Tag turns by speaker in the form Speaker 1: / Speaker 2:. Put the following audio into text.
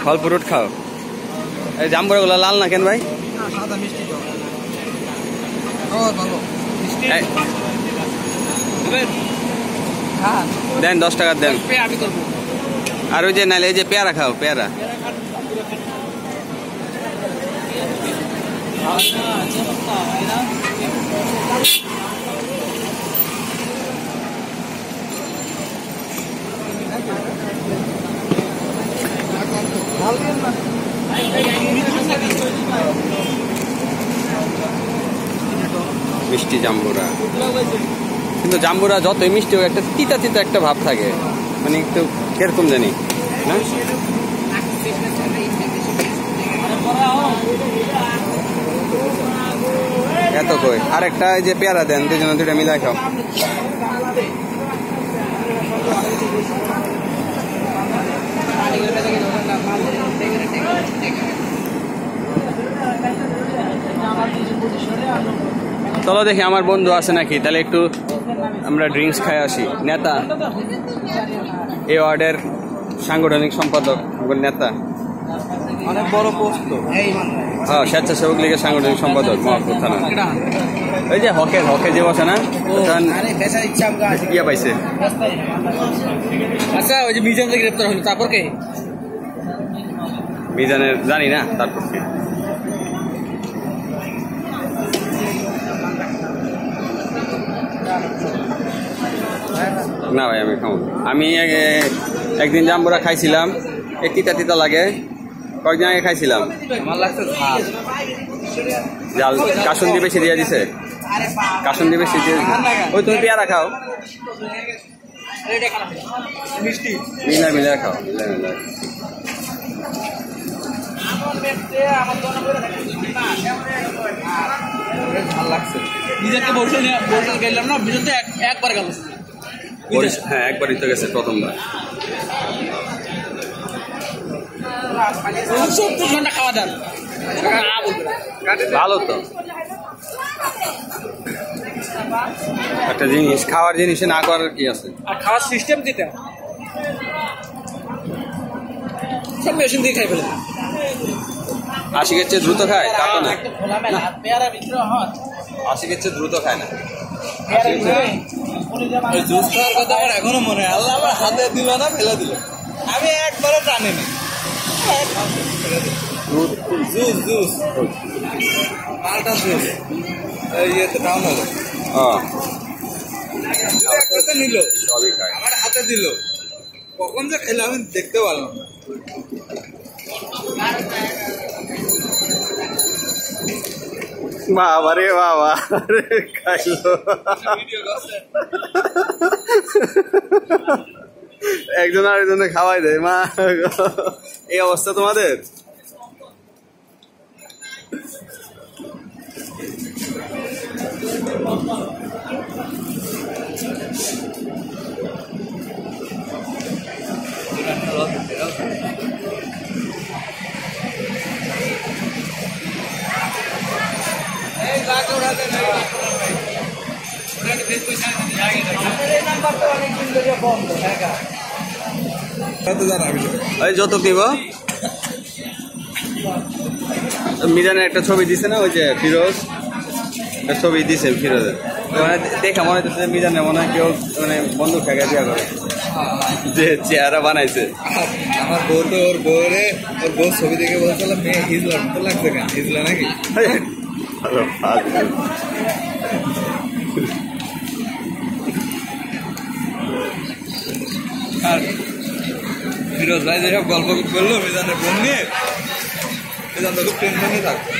Speaker 1: ফল fruit খাও। এই জাম্বুরা গুলো লাল না কেন ভাই? দেন 10 টাকা দেন। আর ওই যে নাইলে এই যে পেয়ারা খাও, পেয়ারা। মিষ্টি জাম্বুরা, কিন্তু জাম্বুরা যতই মিষ্টি হোক একটা তিতা তিতা একটা ভাব থাকে, মানে একটু কিরকম জানি না। এত কই আরেকটা এই যে পেয়ারা দেন, দুজনে দুইটা মিলাই খাও। চলো দেখি আমার বন্ধু আছে নাকি, তাহলে একটু আমরা ড্রিঙ্কস খাই আসি। নেতা, এই ওয়ার্ডের সাংগঠনিক সম্পাদক, নেতা,
Speaker 2: অনেক বড় পোস্ট।
Speaker 1: হ্যাঁ, স্বেচ্ছাসেবক লীগের সাংগঠনিক সম্পাদক মহকুদ থানা। ওই যে হকে যে বসে না, ইয়া পাইছে।
Speaker 2: আচ্ছা, ওই যে মিজান যে গ্রেপ্তার হলো, তারপর কে?
Speaker 1: মিজানের জানি না, তারপর কে। না ভাই আমি খাবো। আমি একদিন জাম্বুরা খাইছিলাম, এই তিতা তিতা লাগে। কয়েকদিন আগে খাইছিলাম,
Speaker 2: আমার লাগছে ঝাল।
Speaker 1: জাল কাসুন্দি বেশি দিয়ে দিছে, কাসুন্দি বেশি দিয়ে দিছে। ওই তুমি পেয়ারা খাও,
Speaker 2: মিষ্টি
Speaker 1: মিলাই মিলাই খাও, মিলাই মিলাই।
Speaker 2: ঝাল লাগছে। নিজেকে বসে গেলাম না, বিজেতে একবার গেল।
Speaker 1: হ্যাঁ, একবারই তো গেছে, প্রথমবার।
Speaker 2: 70 ঘন্টা খাওয়া দান
Speaker 1: ভালো তো একটা জিনিস, খাওয়ার জিনিসে না করার কি আছে।
Speaker 2: আর খাওয়ার সিস্টেম যেটা সব মেশিন দিয়ে খাই ফেলে।
Speaker 1: আশিকের চেয়ে দ্রুত খায় তা তো না,
Speaker 2: পেয়ারা
Speaker 1: আশিকের চেয়ে দ্রুত খায় না।
Speaker 2: জুস খাওয়ার কথা আমার এখনো মনে হয়। আল্লাহ আমার হাতে দিল না, ফেলে দিল। আমি একবারও টানিনি। জুস জুস মালটা জুস ইয়েতে টাউন হলো নিল,
Speaker 1: সবই খায়,
Speaker 2: আমার হাতে দিল। কখন যে খেলে আমি দেখতে পারলাম না।
Speaker 1: বাবা রে বাবা, খাইলো একজন আরেকজনে খাওয়াই দেয়। মা, এই অবস্থা তোমাদের? যত দিব মিজানের একটা ছবি দিছে না, ওই যে ফিরোজ একটা ছবি দিছে ফিরোজের, দেখে মনে হচ্ছে মিজানের মনে হয় কেউ মানে বন্ধু ঠেকা দিয়া করে যে চেহারা বানাইছে।
Speaker 2: আমার বউ তো ওর বউ ছবি দেখে বলছিলাম মেয়ে হিজলা তো লাগছে কেন, হিজলা নাকি? আর ফিরোজ ভাই যেসব গল্প করলো মিজানের বোন নিয়ে, মিজান তো খুব টেনশনে থাকতো।